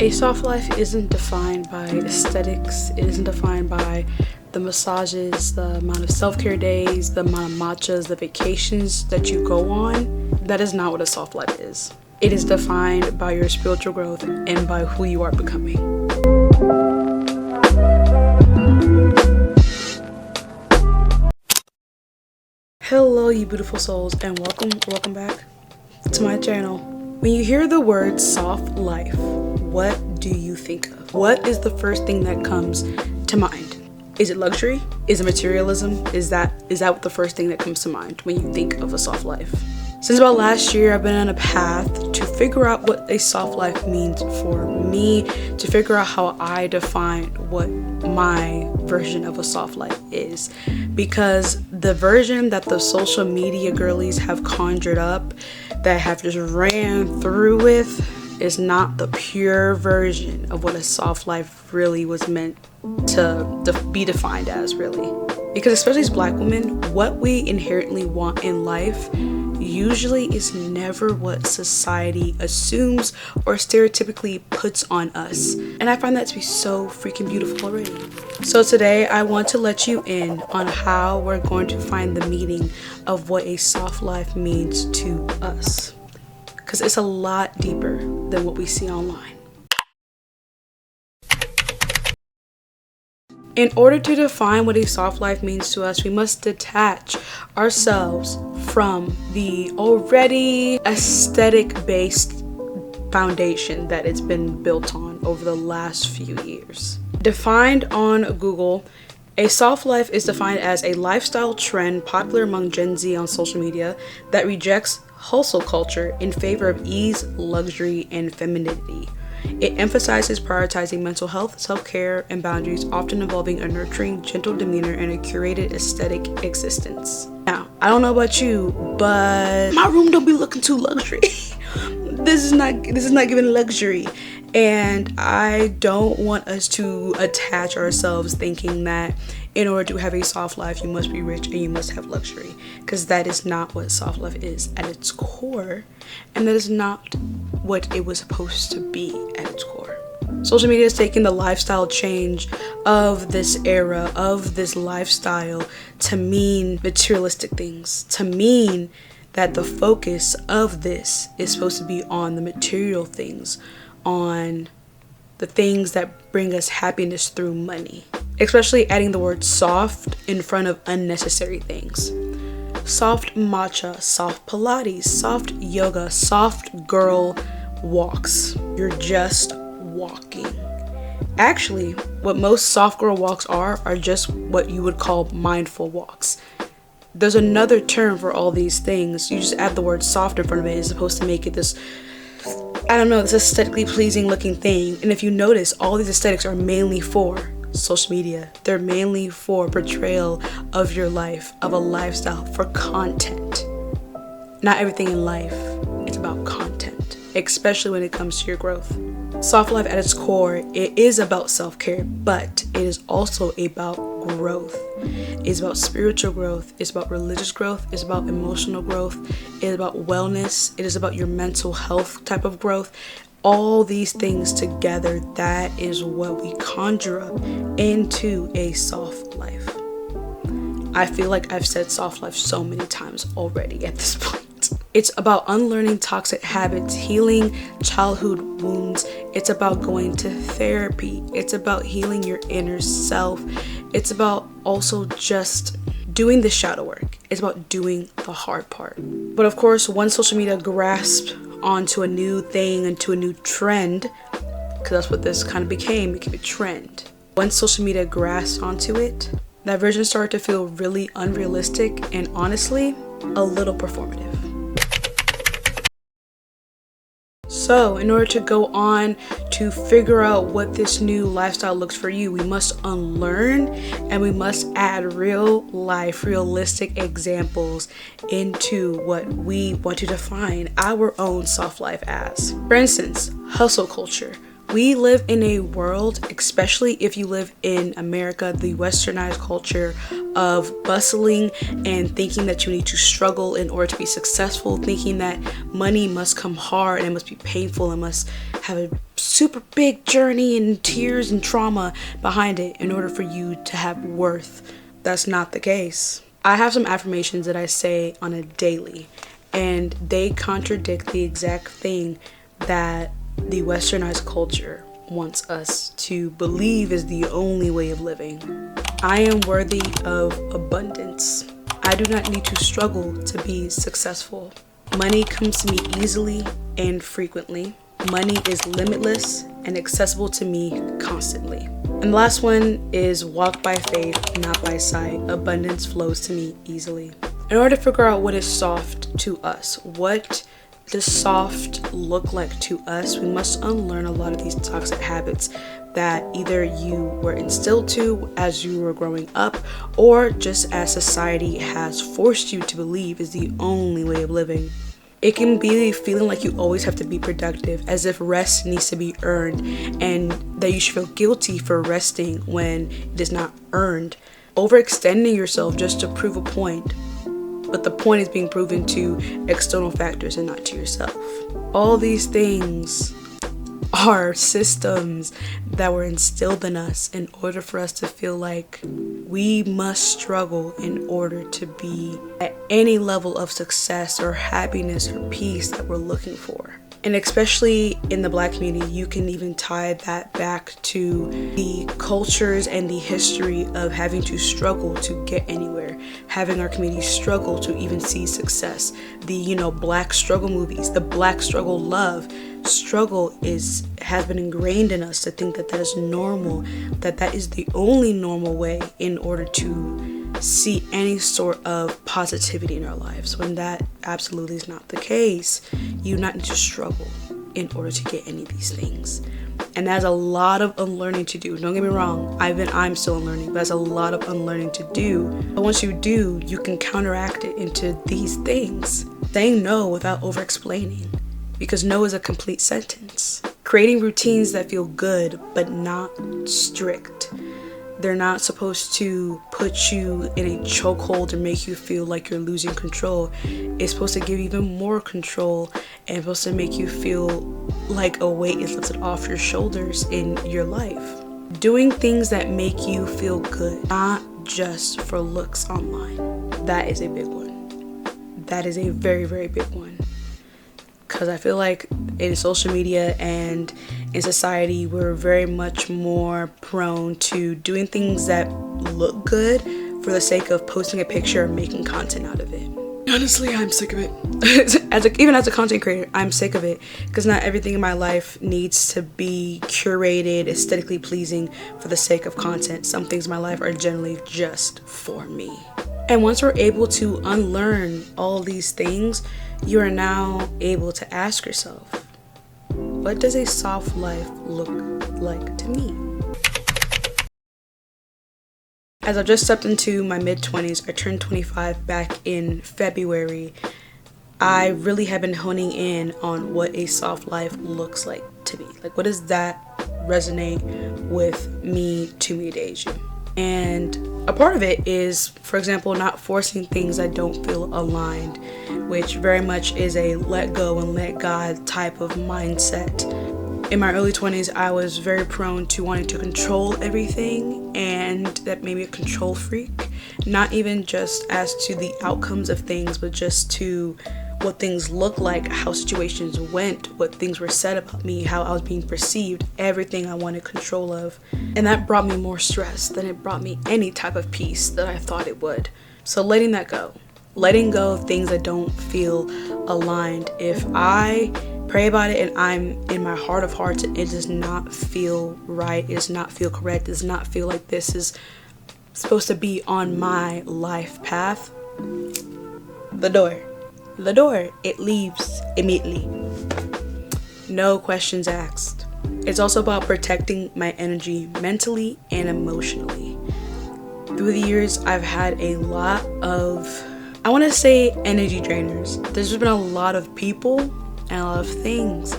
A soft life isn't defined by aesthetics. It isn't defined by the massages, the amount of self-care days, the amount of matchas, the vacations that you go on. That is not what a soft life is. It is defined by your spiritual growth and by who you are becoming. Hello, you beautiful souls, and welcome back to my channel. When you hear the word soft life, what do you think of? What is the first thing that comes to mind? Is it luxury? Is it materialism? Is that what the first thing that comes to mind when you think of a soft life? Since about last year, I've been on a path to figure out what a soft life means for me, to figure out how I define what my version of a soft life is. Because the version that the social media girlies have conjured up, that have just ran through with, is not the pure version of what a soft life really was meant to be defined as, really. Because especially as Black women, what we inherently want in life usually is never what society assumes or stereotypically puts on us. And I find that to be so freaking beautiful already. So today I want to let you in on how we're going to find the meaning of what a soft life means to us. Because it's a lot deeper than what we see online. In order to define what a soft life means to us, we must detach ourselves from the already aesthetic-based foundation that it's been built on over the last few years. Defined on Google, a soft life is defined as a lifestyle trend popular among Gen Z on social media that rejects hustle culture in favor of ease, luxury, and femininity. It emphasizes prioritizing mental health, self-care, and boundaries, often involving a nurturing, gentle demeanor and a curated aesthetic existence. Now, I don't know about you, but my room don't be looking too luxury. This is not giving luxury. And I don't want us to attach ourselves thinking that in order to have a soft life, you must be rich and you must have luxury. Because that is not what soft life is at its core. And that is not what it was supposed to be at its core. Social media has taken the lifestyle change of this era, of this lifestyle, to mean materialistic things, to mean that the focus of this is supposed to be on the material things, on the things that bring us happiness through money. Especially adding the word soft in front of unnecessary things. Soft matcha, soft Pilates, soft yoga, soft girl walks. You're just walking. Actually, what most soft girl walks are just what you would call mindful walks. There's another term for all these things. You just add the word soft in front of it as opposed to make it this, I don't know, this aesthetically pleasing looking thing. And if you notice, all these aesthetics are mainly for social media. They're mainly for portrayal of your life, of a lifestyle, for content. Not everything in life is about content, especially when it comes to your growth. Soft life at its core, it is about self-care, but it is also about growth. It's about spiritual growth, it's about religious growth, it's about emotional growth, it is about wellness, it is about your mental health type of growth. All these things together, that is what we conjure up into a soft life. I feel like I've said soft life so many times already at this point. It's about unlearning toxic habits, healing childhood wounds. It's about going to therapy. It's about healing your inner self. It's about also just doing the shadow work. It's about doing the hard part. But of course, once social media grasped onto a new thing, into a new trend, because that's what this kind of became a trend. Once social media grasped onto it, that version started to feel really unrealistic and honestly, a little performative. So in order to go on to figure out what this new lifestyle looks for you, we must unlearn and we must add real life, realistic examples into what we want to define our own soft life as. For instance, hustle culture. We live in a world, especially if you live in America, the westernized culture of bustling and thinking that you need to struggle in order to be successful, thinking that money must come hard and it must be painful and must have a super big journey and tears and trauma behind it in order for you to have worth. That's not the case. I have some affirmations that I say on a daily, and they contradict the exact thing that the westernized culture wants us to believe is the only way of living. I am worthy of abundance. I do not need to struggle to be successful. Money comes to me easily and frequently. Money is limitless and accessible to me constantly. And the last one is walk by faith, not by sight. Abundance flows to me easily. In order to figure out what is soft to us, what does soft look like to us, we must unlearn a lot of these toxic habits that either you were instilled to as you were growing up, or just as society has forced you to believe is the only way of living. It can be feeling like you always have to be productive, as if rest needs to be earned, and that you should feel guilty for resting when it is not earned. Overextending yourself just to prove a point, but the point is being proven to external factors and not to yourself. All these things are systems that were instilled in us in order for us to feel like we must struggle in order to be at any level of success or happiness or peace that we're looking for. And especially in the Black community, you can even tie that back to the cultures and the history of having to struggle to get anywhere, having our community struggle to even see success. The, Black struggle movies, the Black struggle love. Struggle has been ingrained in us to think that is normal, that is the only normal way in order to see any sort of positivity in our lives, when that absolutely is not the case. You do not need to struggle in order to get any of these things. And there's a lot of unlearning to do. Don't get me wrong, I'm still unlearning, but there's a lot of unlearning to do. But once you do, you can counteract it into these things. Saying no without over-explaining, because no is a complete sentence. Creating routines that feel good but not strict. They're not supposed to put you in a chokehold or make you feel like you're losing control. It's supposed to give you even more control and supposed to make you feel like a weight is lifted off your shoulders in your life. Doing things that make you feel good, not just for looks online. That is a big one. That is a very, very big one. Because I feel like in social media and in society, we're very much more prone to doing things that look good for the sake of posting a picture and making content out of it. Honestly, I'm sick of it. Even as a content creator, I'm sick of it, because not everything in my life needs to be curated, aesthetically pleasing for the sake of content. Some things in my life are generally just for me. And once we're able to unlearn all these things, you are now able to ask yourself, what does a soft life look like to me? As I've just stepped into my mid-20s, I turned 25 back in February. I really have been honing in on what a soft life looks like to me. Like, what does that resonate with me to mid-age? And a part of it is, for example, not forcing things that don't feel aligned, which very much is a let go and let God type of mindset. In my early 20s, I was very prone to wanting to control everything, and that made me a control freak. Not even just as to the outcomes of things, but just to what things look like, how situations went, what things were said about me, how I was being perceived, everything I wanted control of. And that brought me more stress than it brought me any type of peace that I thought it would. So letting that go. Letting go of things that don't feel aligned. If I pray about it and I'm in my heart of hearts, it does not feel right, it does not feel correct, it does not feel like this is supposed to be on my life path, the door, it leaves immediately. No questions asked. It's also about protecting my energy mentally and emotionally. Through the years, I've had a lot of, I want to say, energy drainers. There's been a lot of people and a lot of things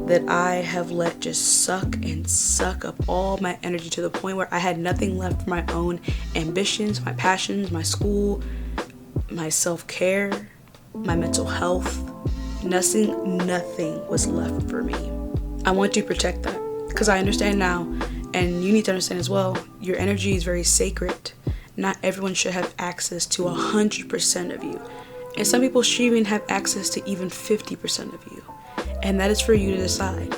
that I have let just suck up all my energy to the point where I had nothing left for my own ambitions, my passions, my school, my self-care, my mental health. Nothing was left for me. I want you to protect that, because I understand now, and you need to understand as well, your energy is very sacred. Not everyone should have access to 100% of you. And some people should even have access to even 50% of you. And that is for you to decide.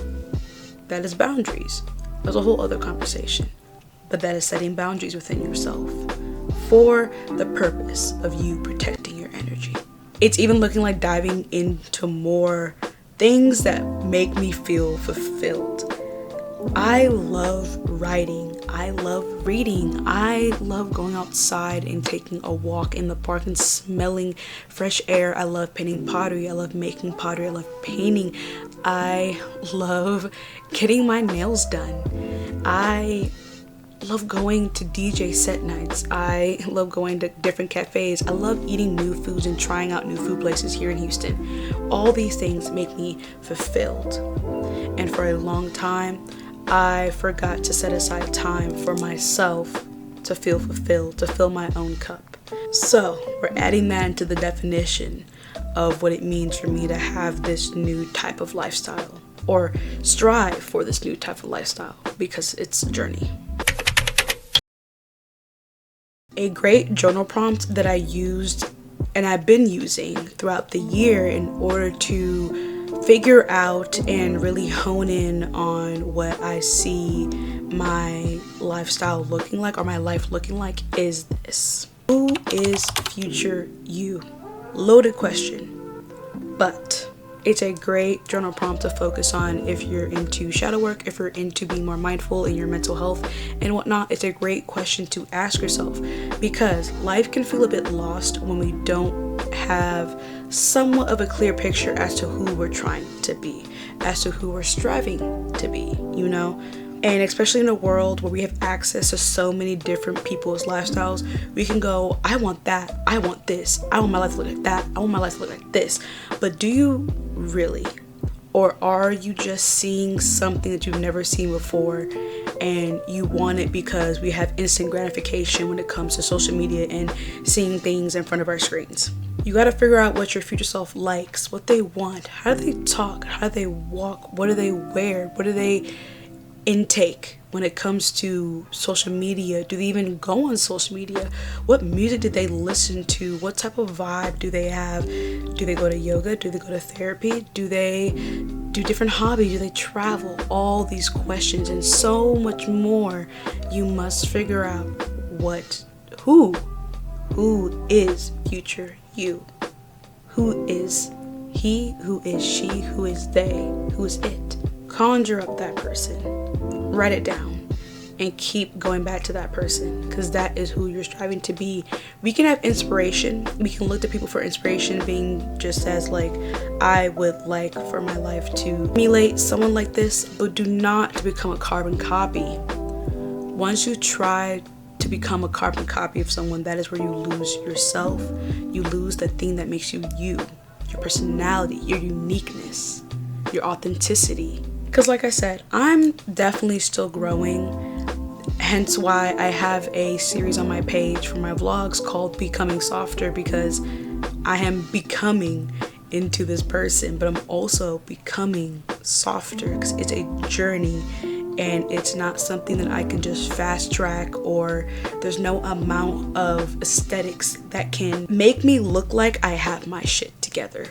That is boundaries. That's a whole other conversation. But that is setting boundaries within yourself for the purpose of you protecting your energy. It's even looking like diving into more things that make me feel fulfilled. I love writing. I love reading. I love going outside and taking a walk in the park and smelling fresh air. I love painting pottery. I love making pottery. I love painting. I love getting my nails done. I love going to DJ set nights. I love going to different cafes. I love eating new foods and trying out new food places here in Houston. All these things make me fulfilled. And for a long time, I forgot to set aside time for myself to feel fulfilled, to fill my own cup. So we're adding that into the definition of what it means for me to have this new type of lifestyle, or strive for this new type of lifestyle, because it's a journey. A great journal prompt that I used and I've been using throughout the year in order to figure out and really hone in on what I see my lifestyle looking like, or my life looking like, is this: who is future you? Loaded question, but it's a great journal prompt to focus on if you're into shadow work, if you're into being more mindful in your mental health and whatnot. It's a great question to ask yourself, because life can feel a bit lost when we don't have somewhat of a clear picture as to who we're trying to be, as to who we're striving to be, you know? And especially in a world where we have access to so many different people's lifestyles, we can go, I want that, I want this, I want my life to look like that, I want my life to look like this. But do you really? Or are you just seeing something that you've never seen before and you want it because we have instant gratification when it comes to social media and seeing things in front of our screens? You got to figure out what your future self likes, what they want, how do they talk, how do they walk, what do they wear, what do they intake when it comes to social media. Do they even go on social media? What music do they listen to? What type of vibe do they have? Do they go to yoga? Do they go to therapy? Do they do different hobbies? Do they travel? All these questions and so much more. You must figure out who is future you? Who is he? Who is she? Who is they? Who is it? Conjure up that person, write it down, and keep going back to that person, because that is who you're striving to be. We can have inspiration. We can look to people for inspiration, being just as like, I would like for my life to emulate someone like this, but do not become a carbon copy. Once you try to become a carbon copy of someone, that is where you lose yourself. You lose the thing that makes you you, your personality, your uniqueness, your authenticity. Because like I said, I'm definitely still growing, hence why I have a series on my page for my vlogs called Becoming Softer, because I am becoming into this person, but I'm also becoming softer, because it's a journey and it's not something that I can just fast track, or there's no amount of aesthetics that can make me look like I have my shit together.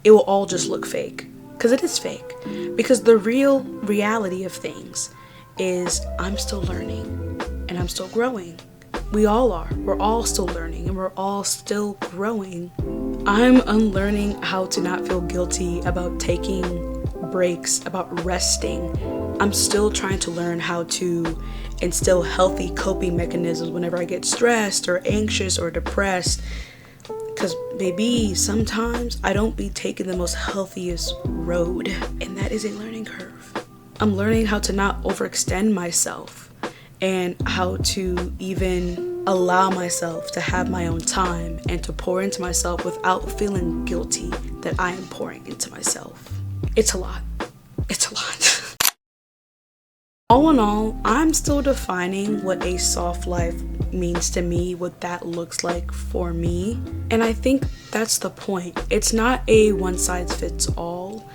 It will all just look fake. Because it is fake. Because the real reality of things is I'm still learning and I'm still growing. We all are. We're all still learning and we're all still growing. I'm unlearning how to not feel guilty about taking breaks, about resting. I'm still trying to learn how to instill healthy coping mechanisms whenever I get stressed or anxious or depressed. Because maybe sometimes I don't be taking the most healthiest road, and that is a learning curve. I'm learning how to not overextend myself and how to even allow myself to have my own time and to pour into myself without feeling guilty that I am pouring into myself. It's a lot. It's a lot. All in all, I'm still defining what a soft life means to me, what that looks like for me. And I think that's the point. It's not a one size fits all.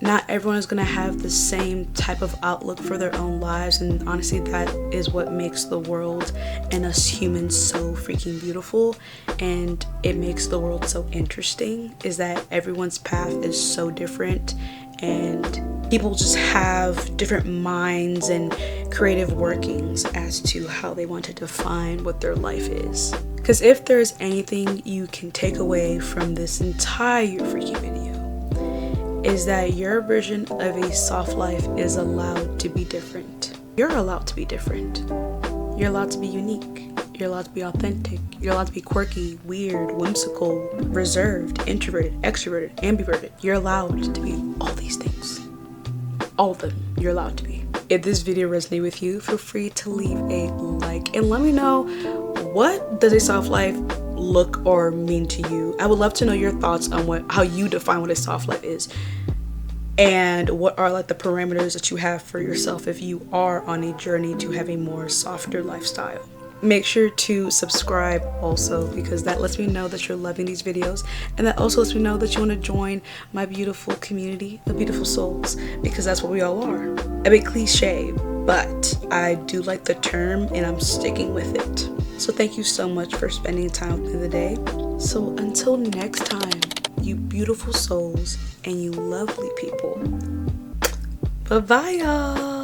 not everyone is going to have the same type of outlook for their own lives, and honestly that is what makes the world and us humans so freaking beautiful, and it makes the world so interesting, is that everyone's path is so different, and people just have different minds and creative workings as to how they want to define what their life is. Because if there's anything you can take away from this entire freaking video, is that your version of a soft life is allowed to be different. You're allowed to be different. You're allowed to be unique. You're allowed to be authentic. You're allowed to be quirky, weird, whimsical, reserved, introverted, extroverted, ambiverted. You're allowed to be all these things. All of them, you're allowed to be. If this video resonated with you, feel free to leave a like and let me know, what does a soft life look or mean to you? I would love to know your thoughts on how you define what a soft life is, and what are like the parameters that you have for yourself if you are on a journey to have a more softer lifestyle. Make sure to subscribe also, because that lets me know that you're loving these videos, and that also lets me know that you want to join my beautiful community of beautiful souls, because that's what we all are. A bit cliche, but I do like the term and I'm sticking with it. So thank you so much for spending time with me today. So until next time, you beautiful souls and you lovely people. Bye-bye, y'all.